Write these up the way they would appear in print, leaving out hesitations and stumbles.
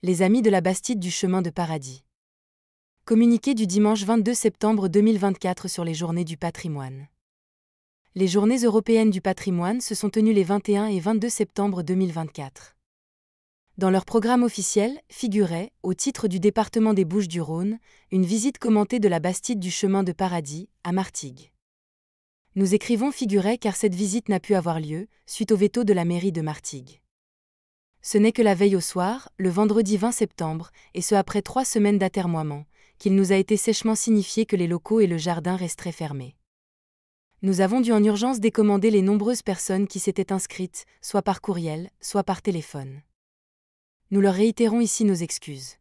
Les Amis de la Bastide du Chemin de Paradis. Communiqué du dimanche 22 septembre 2024 sur les Journées du patrimoine. Les Journées européennes du patrimoine se sont tenues les 21 et 22 septembre 2024. Dans leur programme officiel, figurait, au titre du département des Bouches-du-Rhône, une visite commentée de la Bastide du Chemin de Paradis, à Martigues. Nous écrivons figurait car cette visite n'a pu avoir lieu, suite au veto de la mairie de Martigues. Ce n'est que la veille au soir, le vendredi 20 septembre, et ce après 3 semaines d'atermoiement, qu'il nous a été sèchement signifié que les locaux et le jardin resteraient fermés. Nous avons dû en urgence décommander les nombreuses personnes qui s'étaient inscrites, soit par courriel, soit par téléphone. Nous leur réitérons ici nos excuses.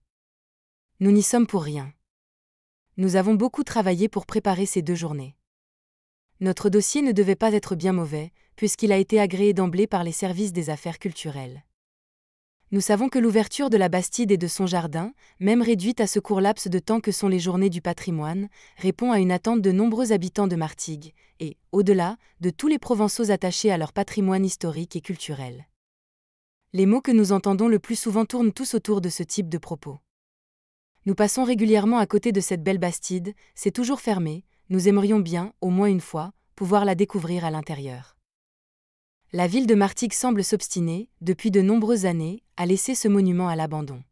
Nous n'y sommes pour rien. Nous avons beaucoup travaillé pour préparer ces 2 journées. Notre dossier ne devait pas être bien mauvais, puisqu'il a été agréé d'emblée par les services des affaires culturelles. Nous savons que l'ouverture de la Bastide et de son jardin, même réduite à ce court laps de temps que sont les Journées du patrimoine, répond à une attente de nombreux habitants de Martigues, et, au-delà, de tous les Provençaux attachés à leur patrimoine historique et culturel. Les mots que nous entendons le plus souvent tournent tous autour de ce type de propos. Nous passons régulièrement à côté de cette belle Bastide, c'est toujours fermé, nous aimerions bien, au moins une fois, pouvoir la découvrir à l'intérieur. La ville de Martigues semble s'obstiner, depuis de nombreuses années, à laisser ce monument à l'abandon.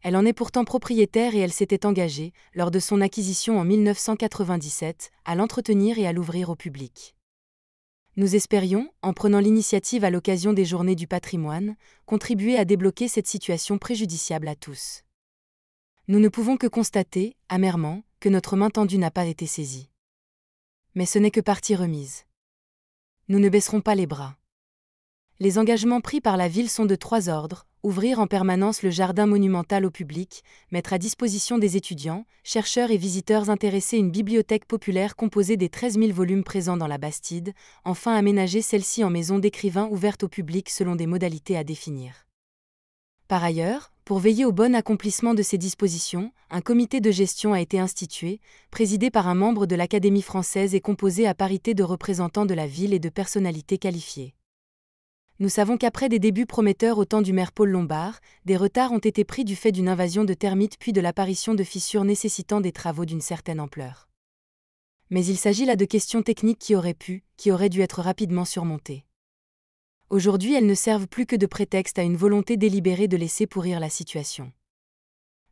Elle en est pourtant propriétaire et elle s'était engagée, lors de son acquisition en 1997, à l'entretenir et à l'ouvrir au public. Nous espérions, en prenant l'initiative à l'occasion des Journées du patrimoine, contribuer à débloquer cette situation préjudiciable à tous. Nous ne pouvons que constater, amèrement, que notre main tendue n'a pas été saisie. Mais ce n'est que partie remise. Nous ne baisserons pas les bras. Les engagements pris par la ville sont de 3 ordres: ouvrir en permanence le jardin monumental au public, mettre à disposition des étudiants, chercheurs et visiteurs intéressés une bibliothèque populaire composée des 13 000 volumes présents dans la Bastide, enfin aménager celle-ci en maison d'écrivain ouverte au public selon des modalités à définir. Par ailleurs, pour veiller au bon accomplissement de ces dispositions, un comité de gestion a été institué, présidé par un membre de l'Académie française et composé à parité de représentants de la ville et de personnalités qualifiées. Nous savons qu'après des débuts prometteurs au temps du maire Paul Lombard, des retards ont été pris du fait d'une invasion de termites puis de l'apparition de fissures nécessitant des travaux d'une certaine ampleur. Mais il s'agit là de questions techniques qui auraient dû être rapidement surmontées. Aujourd'hui, elles ne servent plus que de prétexte à une volonté délibérée de laisser pourrir la situation.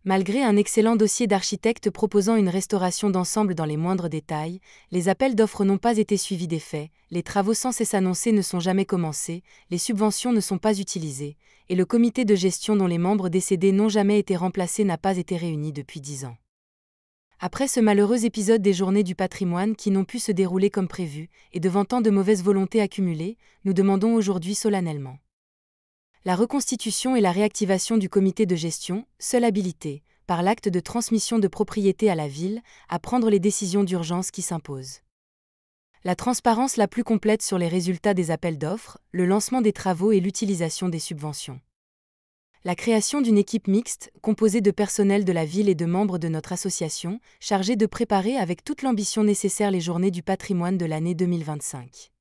Malgré un excellent dossier d'architecte proposant une restauration d'ensemble dans les moindres détails, les appels d'offres n'ont pas été suivis d'effet, les travaux sans cesse annoncés ne sont jamais commencés, les subventions ne sont pas utilisées, et le comité de gestion dont les membres décédés n'ont jamais été remplacés n'a pas été réuni depuis 10 ans. Après ce malheureux épisode des Journées du patrimoine qui n'ont pu se dérouler comme prévu, et devant tant de mauvaise volonté accumulée, nous demandons aujourd'hui solennellement la reconstitution et la réactivation du comité de gestion, seule habilité, par l'acte de transmission de propriété à la ville, à prendre les décisions d'urgence qui s'imposent. La transparence la plus complète sur les résultats des appels d'offres, le lancement des travaux et l'utilisation des subventions. La création d'une équipe mixte, composée de personnel de la ville et de membres de notre association, chargée de préparer avec toute l'ambition nécessaire les Journées du patrimoine de l'année 2025.